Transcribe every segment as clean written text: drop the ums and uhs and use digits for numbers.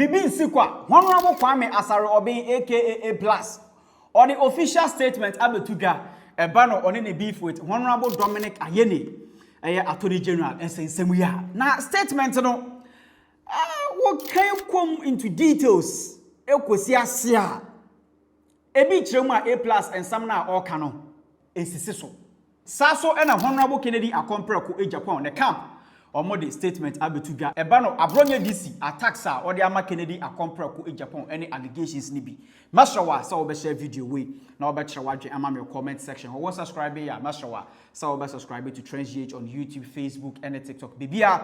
Bibi Nsikwa, Honorable Kwame Asare Obin aka A+, on the official statement abetuga ebano on any beef with Honorable Dominic Ayeni, Attorney General, and saying Semuya. Now, statement no what can come into details? Ekosia Ebi Chema A+ and Samna or Kano. Esisiso. Saso and a Honorable Kennedy Akompre ko Agyapong the camp. Or more the statement abetuga ebano Abronye DC attacks or the ama Kennedy Akompre ko Agyapong any allegations nibi. Mashawa sa obe share video we na obe share ama me comment section. Or subscribe ya Mashawa sa obe subscribe to Trends GH on YouTube, Facebook and TikTok. Bibia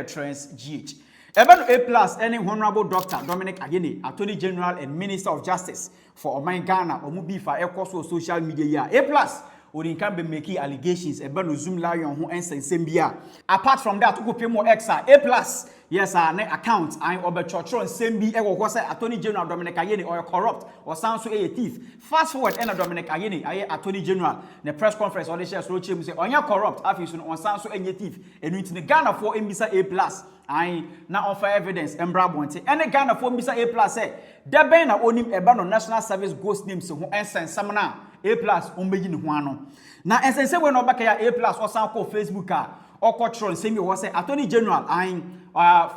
Trends GH. Ebano A+ any Honorable Dr. Dominic Ayeni, Attorney General and Minister of Justice for Oman Ghana or Mubifa Ekoso social media ya A+ Odin can be making allegations about Zoom lion who ends in Sambia. Apart from that, we pay more extra. A+, yes, our net account. I'm over church on Sambi. Was Attorney General Dominic Ayeni or corrupt or sounds so a thief. Fast forward, and Dominic Ayeni, Attorney General, the press conference or the shares road say, on your corrupt, after on sounds so a thief, and with the Ghana for Mbisa A+. I now offer evidence and Abronye. And the Ghana for Mr. A+ say, there be na onim ebano national service ghost names who ensign samana A+ umbeyi ni huano. Na ensign say we no baka ya A+ or san ko Facebook or control say me was say Attorney General I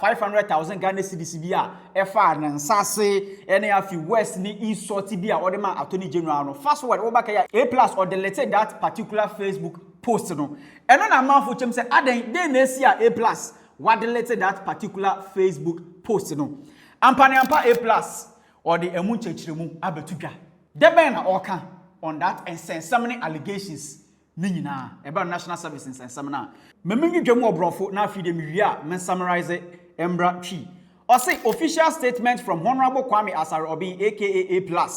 500,000 Ghana cedis bia efa na nsase ene afi west ni insult bia or the man Attorney General no. Fast forward we baka ya A+ or deleted that particular Facebook post no. And na man for chem say aden dey na sia A+ what deleted that particular Facebook post no. Ampa A+ or the emunchechiremu abetuga. Debe na oka on that and send so many allegations ni nyina about national services and samana. Memingi dwemu obrofo na afide miwia men summarize embra twi. Or say official statement from Honorable Kwame Asare Obin aka A+,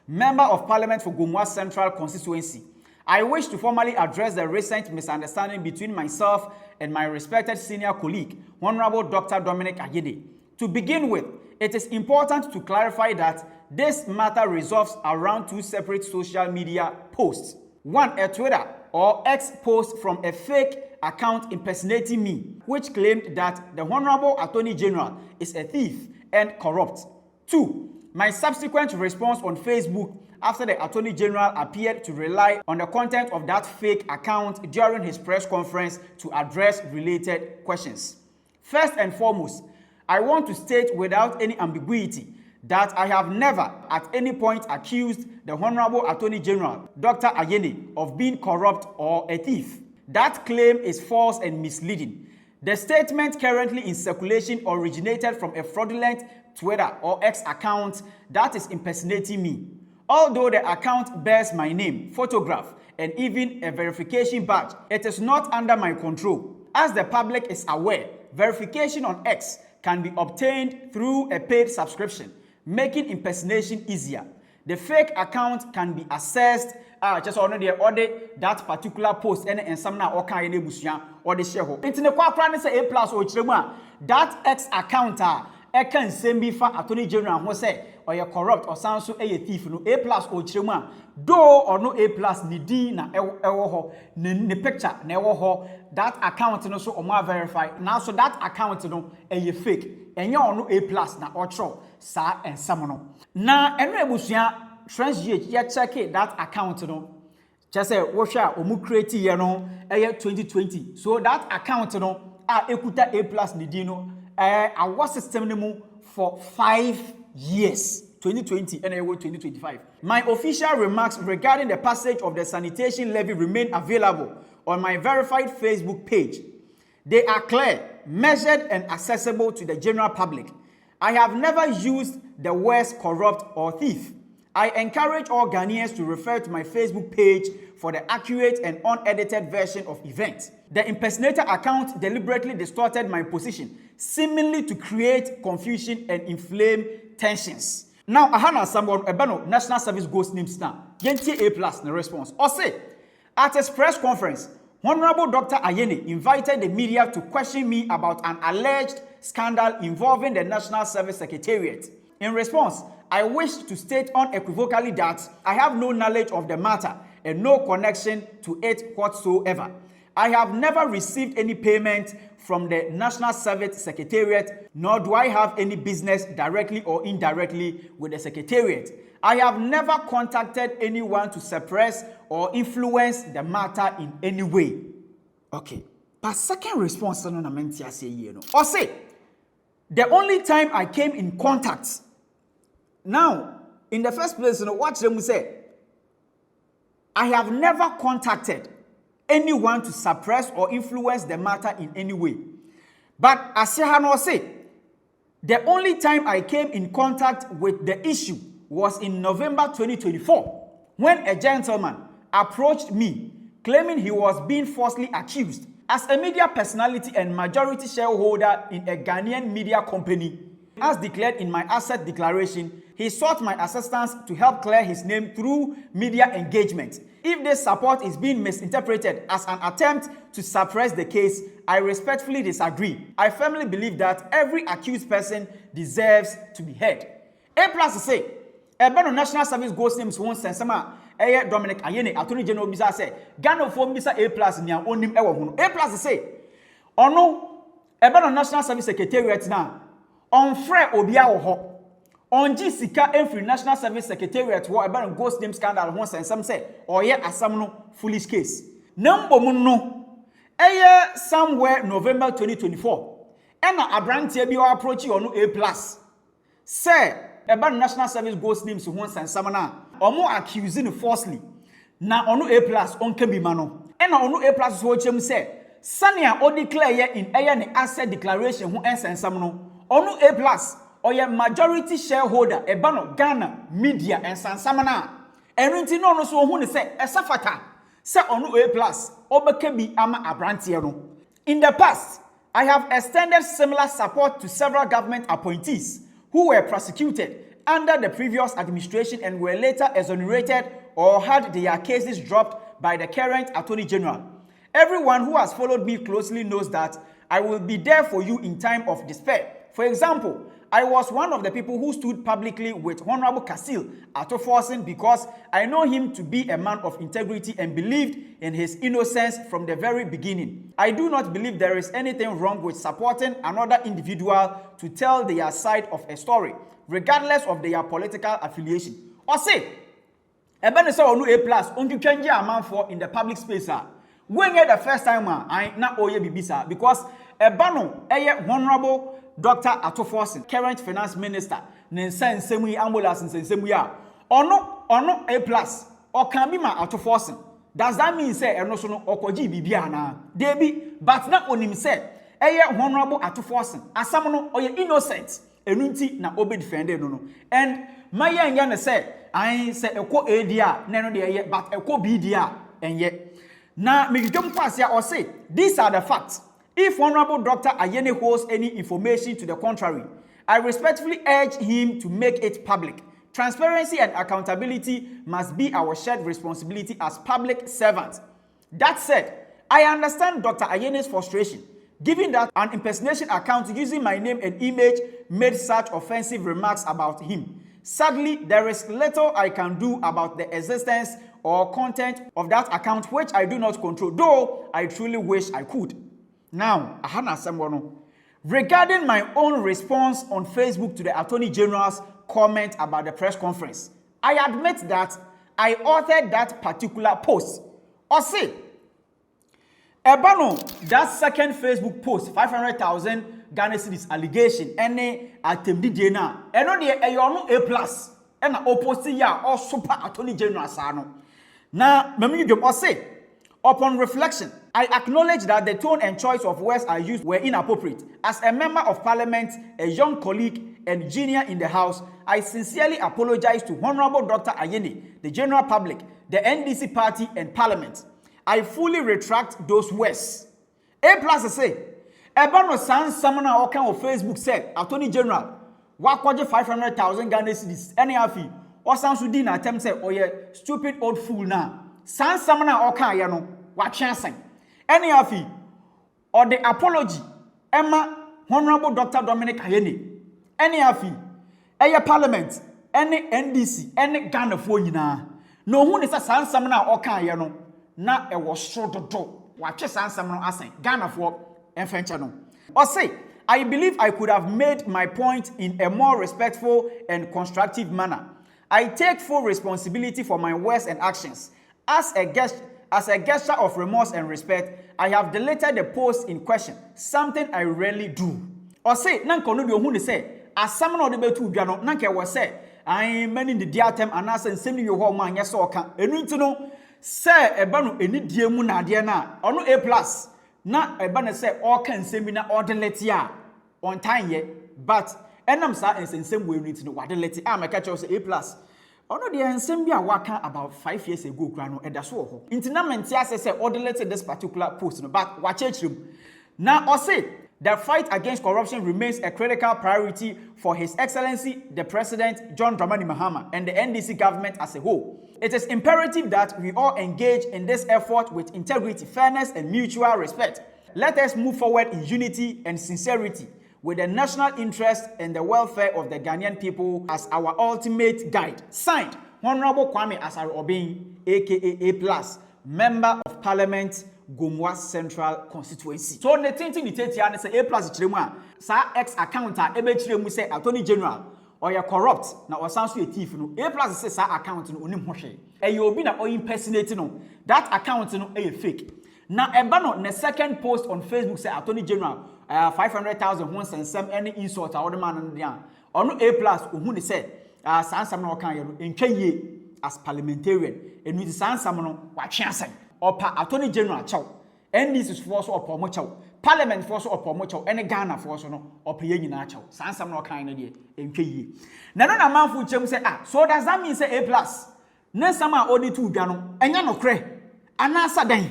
Member of Parliament for Gomua Central Constituency. I wish to formally address the recent misunderstanding between myself and my respected senior colleague, Honorable Dr. Dominic Ayeni. To begin with, it is important to clarify that this matter revolves around two separate social media posts. One, a Twitter or X post from a fake account impersonating me, which claimed that the Honorable Attorney General is a thief and corrupt. Two, my subsequent response on Facebook after the Attorney General appeared to rely on the content of that fake account during his press conference to address related questions. First and foremost, I want to state without any ambiguity that I have never at any point accused the Honorable Attorney General, Dr. Ayeni, of being corrupt or a thief. That claim is false and misleading. The statement currently in circulation originated from a fraudulent Twitter or X account that is impersonating me. Although the account bears my name, photograph, and even a verification badge, it is not under my control. As the public is aware, verification on X can be obtained through a paid subscription, making impersonation easier. The fake account can be accessed just already audit that particular post and some now or kind of or the share. It's in the quadrant say A+ or Chirema. That X account can send me for Attorney General who say or you're corrupt or sound so a thief no A+ or Chirema. Though or no A+ ni D na ewo ni picture na ewo that account no so or verify. Now so that account no a fake. And you no A+ na otro sa and samono. Na enwe busia Trends GH ya check that account no. Just say what share omu create year no 2020. So that account no ekuta A+ ni di no our system no for 5 years. 2020 and 2025. My official remarks regarding the passage of the sanitation levy remain available on my verified Facebook page. They are clear, measured, and accessible to the general public. I have never used the words corrupt or thief. I encourage all Ghanaians to refer to my Facebook page for the accurate and unedited version of events. The impersonator account deliberately distorted my position, seemingly to create confusion and inflame tensions. Now, I have someone about national service ghost names now. Yenti A+ the response. Or say, at his press conference, Honorable Dr. Ayeni invited the media to question me about an alleged scandal involving the National Service Secretariat. In response, I wish to state unequivocally that I have no knowledge of the matter and no connection to it whatsoever. I have never received any payment from the National Service Secretariat, nor do I have any business directly or indirectly with the Secretariat. I have never contacted anyone to suppress or influence the matter in any way. Okay. But second response, or say, the only time I came in contact. Now, in the first place, watch them say, I have never contacted anyone to suppress or influence the matter in any way. But as Yahano say, the only time I came in contact with the issue was in November 2024, when a gentleman approached me claiming he was being falsely accused as a media personality and majority shareholder in a Ghanaian media company. As declared in my asset declaration, he sought my assistance to help clear his name through media engagement. If this support is being misinterpreted as an attempt to suppress the case, I respectfully disagree. I firmly believe that every accused person deserves to be heard. A+ say, Ebano National Service Ghost names won sensama Dominic Ayene Attorney General bisa say Ghana for bisa A+ nia onim ewo hunu. A+ say ono Ebano National Service Secretariat na on frɛ obia wo ho. On Sika every National Service Secretariat wo Ebano Ghost name scandal won sensam say oye asam no foolish case. Nambo mu no somewhere November 2024. Ena Abronye bi o approach ono A+. Say Ebano National Service Ghost names won sensam na omo accusing falsely. Na ono A+ onka bi ma no. Ena ono A+ so chem say sania o declare in ne asset declaration ho ensensam no. Ono A+ oye majority shareholder Ebano Ghana media ensansam na. Erinti no so hu ne say esafata. Say ono A+ obeka bi ama Abronye no. In the past, I have extended similar support to several government appointees who were prosecuted under the previous administration and were later exonerated or had their cases dropped by the current Attorney General. Everyone who has followed me closely knows that I will be there for you in time of despair. For example, I was one of the people who stood publicly with Honorable Kasil Atoforsen because I know him to be a man of integrity and believed in his innocence from the very beginning. I do not believe there is anything wrong with supporting another individual to tell their side of a story, regardless of their political affiliation. Or say, Ebane say onu A+ ontwetwanje amanfo in the public space when the first time I na oye bibisa because Ebano Honorable Dr. Atoforsen, current finance minister, Nensensemu ambulance Nensemu ya. Ono A+ or can be ma Atoforsen. Does that mean say eno so no okoji bibia na? Debi, but na onim say Honorable Atoforsen. Asam no oye innocent. Enunti na obe defended no. And my young say I say eko A dia na no de but eko B dia enye. Na me dwom pass ya or say these are the facts. If Honorable Dr. Ayene holds any information to the contrary, I respectfully urge him to make it public. Transparency and accountability must be our shared responsibility as public servants. That said, I understand Dr. Ayene's frustration, given that an impersonation account using my name and image made such offensive remarks about him. Sadly, there is little I can do about the existence or content of that account, which I do not control, though I truly wish I could. Now, regarding my own response on Facebook to the Attorney General's comment about the press conference, I admit that I authored that particular post. Or say, Ebano, that second Facebook post, 500,000 Ghana cedis allegation, any attempt dena, and on the A+, and opposite ya or super Attorney General Sano. Now, or say, upon reflection, I acknowledge that the tone and choice of words I used were inappropriate. As a member of parliament, a young colleague, and junior in the house, I sincerely apologize to Honorable Dr. Ayene, the general public, the NDC party, and parliament. I fully retract those words. A+ say, Ebano San Samana Okan of Facebook said, Attorney General, wakwaje 500,000 Ghana cedis, any afi, or San Sudin attempt say, oh yeah, stupid old fool na. San Samana Okan yano, what chancing. Any afi, or the apology, Emma, Honorable Dr. Dominic Ayene. Any afi, aya parliament, any NDC, any Ghana for yina. No one is a San Samana Okan yano, na e was short to watch a San Samana asen, Ghana for Enfenchano. Or say, I believe I could have made my point in a more respectful and constructive manner. I take full responsibility for my words and actions. As a gesture of remorse and respect, I have deleted the post in question, something I rarely do. Or say, nanko no bi ohun say, asam na ode betu dwa no, nanke wo say, I many the diatem anasa nsem ni ho ma anya so oka. Enu nti no, say eba no eni die mu na ade na, ono A+. Na eba na say oka nsem bi na odelete a on time ye, but enam sa nsem we enu nti no wadelete a meka che say A+. Ono de ensem bi a waka about 5 years ago kra no eda so ho. Nti na menti ase say odelete this particular post no, but wachechirim. Now or say the fight against corruption remains a critical priority for His Excellency the President John Dramani Mahama and the NDC government as a whole. It is imperative that we all engage in this effort with integrity, fairness, and mutual respect. Let us move forward in unity and sincerity with the national interest and the welfare of the Ghanaian people as our ultimate guide. Signed, Honorable Kwame Asare Obeng, aka A+, Member of Parliament, Gomwa Central Constituency. So the thing ni tete ya say A+ chiremu a sa X account a ebe chiremu say Attorney General or ya corrupt na or sound so a thief no A+ say sa account no onim hwehwe. E obi na o impersonate no that account no e fake. Na eba no the second post on Facebook say Attorney General 500,000 once and some any insult a the man no dia. Ono A+ ohun ni say sansam na o kan ye no entwa yie as parliamentarian enu di sansam no wa twe asem. Opa Attorney General chow NDC force opa mo chow Parliament force opa mo chow ene Ghana force no opa ye nyina chow sansam no kan na de entwe yie na no na manfo chem say so does that mean say A+ na sama odi tu dwa no enya no kre anasa dan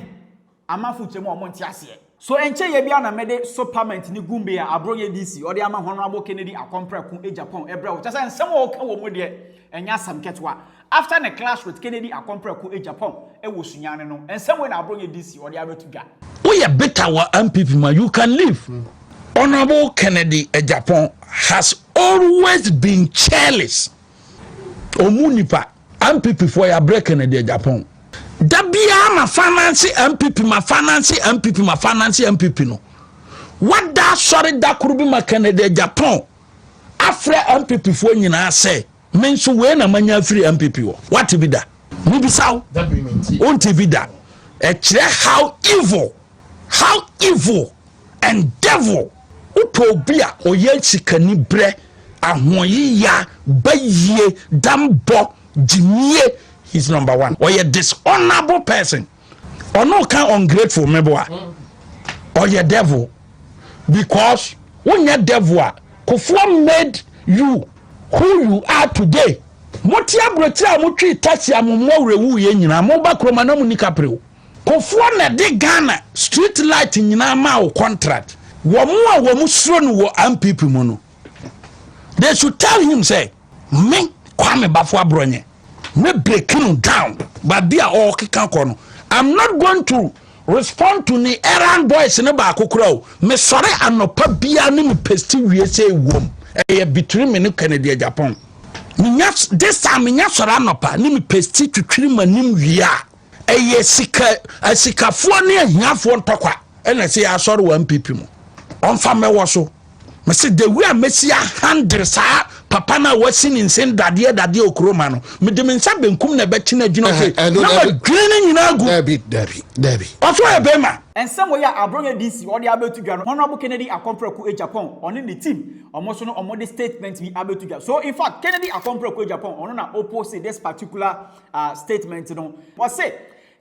amanfo chem o mo nti ase so enche ye bia na mede supplement ni gumbe ya Abronye DC odi ama Honorable Kennedy Akompreku Agyapong ebra wo chasa nsem o ka wo mo de enya sam ketwa. After the clash with Kennedy Akompreku Agyapong, e wo sunyane no. And somewhere na Abronye DC or the abetuga. We are better wa MPP ma you can live. Honorable Kennedy Agyapong has always been careless. Omunipa MPP for ya break Kennedy Agyapong. Dabia ma finance MPP no. What that sorry that could be ma Kennedy Agyapong. After MPP for nyina say menso we na manya free MPP wo what be that me be saw that be menti on TV that e kire how evil and devil utobia oye sikani bre ahoyi ya baye dambo jimie he's number 1 oye dishonorable person or no kind ungrateful meboa oye devil because when you devil Kofo made you who you are today. Moti abrotira motwi taxi amomwo rewu ye nyina mo ba kroma na munika prew. Kofo na de Ghana street light nyina ma wo contract. Wo mo a wo mu suro no wo MPP mu no. They should tell him say, me Kwame Bafo Abronye. Me break him down. But be all kika kono. I'm not going to respond to the errand boys ne ba kokura o. Me sore anopa bia ne me pesti wie say wom. Between me no Kennedy Agyapong. This time nya sora anopa ni me pesti twitwiri manim wia sika fo ne ahiafo ntokwa ena se ya soro wa MPP mu onfa mewo so me se the way mesia handle sa papa na wasi ni nsen dade okroma no me de mensa benkum na beti na dwuna ke na ma dwene nyina gu Debbie oso e bema and somewhere Abronye DC or the able to get Honorable Kennedy Akompreku Agyapong on the team almost no on the statement we able to get. So in fact Kennedy Akompreku Agyapong on na opposite this particular statement was say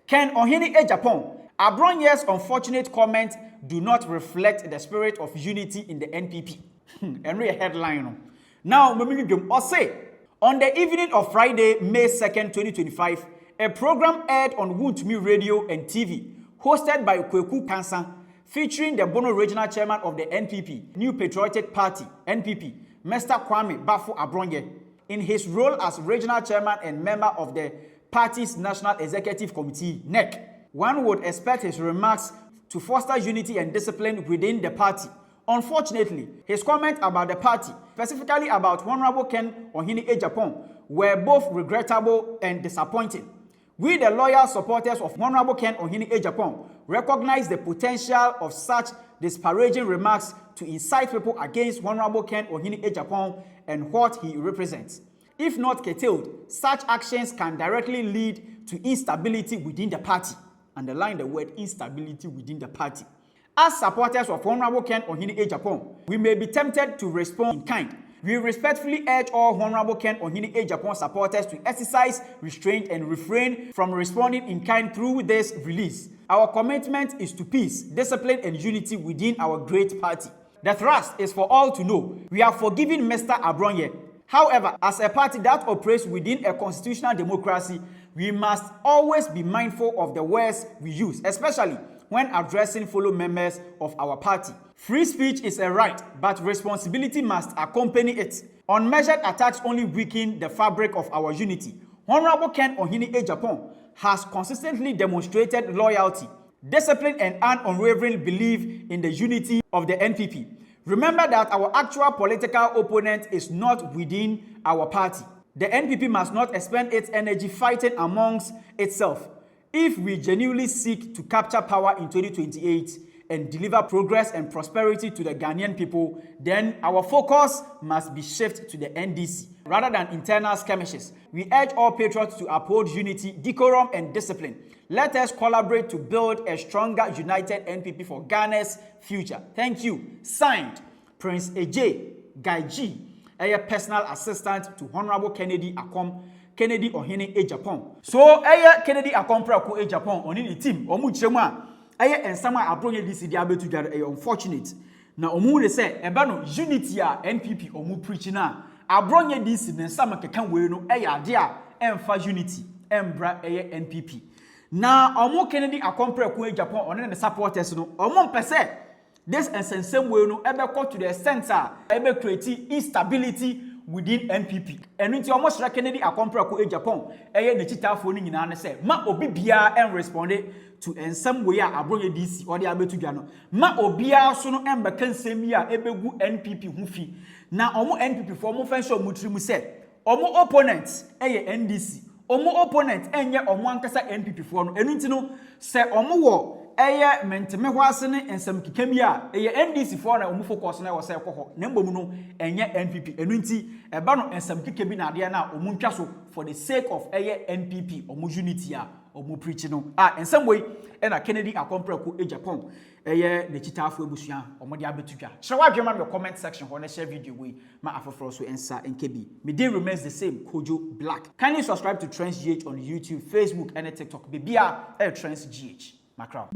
Ken Ohini Agyapong Abronye's unfortunate comments do not reflect the spirit of unity in the NPP. And read a headline now or say on the evening of Friday May 2nd 2025 a program aired on Wontumi Radio and TV hosted by Kweku Kansa, featuring the Bono Regional Chairman of the NPP, New Patriotic Party, NPP, Mr. Kwame Bafo Abronye, in his role as Regional Chairman and member of the party's National Executive Committee, NEC. One would expect his remarks to foster unity and discipline within the party. Unfortunately, his comments about the party, specifically about Honorable Ken Ohini Agyapong, were both regrettable and disappointing. We, the loyal supporters of Honorable Ken Ohini Agyapong, recognize the potential of such disparaging remarks to incite people against Honorable Ken Ohene Agyapong and what he represents. If not curtailed, such actions can directly lead to instability within the party. Underline the word instability within the party. As supporters of Honorable Ken Ohene Agyapong, we may be tempted to respond in kind. We respectfully urge all Honorable Ken Ohene Agyapong supporters to exercise restraint and refrain from responding in kind through this release. Our commitment is to peace, discipline, and unity within our great party. The thrust is for all to know we have forgiven Mr. Abronye. However, as a party that operates within a constitutional democracy, we must always be mindful of the words we use, especially when addressing fellow members of our party. Free speech is a right, but responsibility must accompany it. Unmeasured attacks only weaken the fabric of our unity. Honorable Ken Ohene Agyapong has consistently demonstrated loyalty, discipline, and an unwavering belief in the unity of the NPP. Remember that our actual political opponent is not within our party. The NPP must not expend its energy fighting amongst itself. If we genuinely seek to capture power in 2028 and deliver progress and prosperity to the Ghanaian people, then our focus must be shifted to the NDC rather than internal skirmishes. We urge all patriots to uphold unity, decorum, and discipline. Let us collaborate to build a stronger, united NPP for Ghana's future. Thank you. Signed, Prince AJ Guy G, a personal assistant to Honorable Kennedy Ohene Agyapong. So, Kennedy Akomprako Agyapong on the team, Omuchema, and some Abronye DC Diabe together, unfortunate. Now, Omu say, Ebano, unity NPP, Omu preaching now. Abronye DC, and some can we no, dear, and for unity, Embra, NPP. Now, Omu Kennedy Akomprako Agyapong on the supporters, no, Omu per se. This and same way no ever got to the center, ever create instability within NPP. And into almost Kennedy Akomprako Agyapong, the chita phone in an say, Ma Obibia and responded to and some way Abronye DC or the Abetugano. Ma Obia sono ember can same year ebegu NPP hufi. Now omo NPP for mo fensho mutrimu said, Omo opponents, NDC. Omo opponent enye omo ankasa NPP for no. Enunti say omo wo menteme hwasene ensam kikami a NDC for na omu focus na wose ekoho na mbom no enye NPP enunti eba no ensam kikami na ade na omu ntwa so for the sake of NPP omu unity a omu preach no ensam wey na Kennedy Akomprako Agyapong the chitafo ebusua omu de abetudwa hyewa adwema me comment section ho na share video we ma afoforo so ensa nkebi me day remains the same Kojo Black. Kindly subscribe to Trends GH on YouTube, Facebook and TikTok bibia Trends GH. Macron.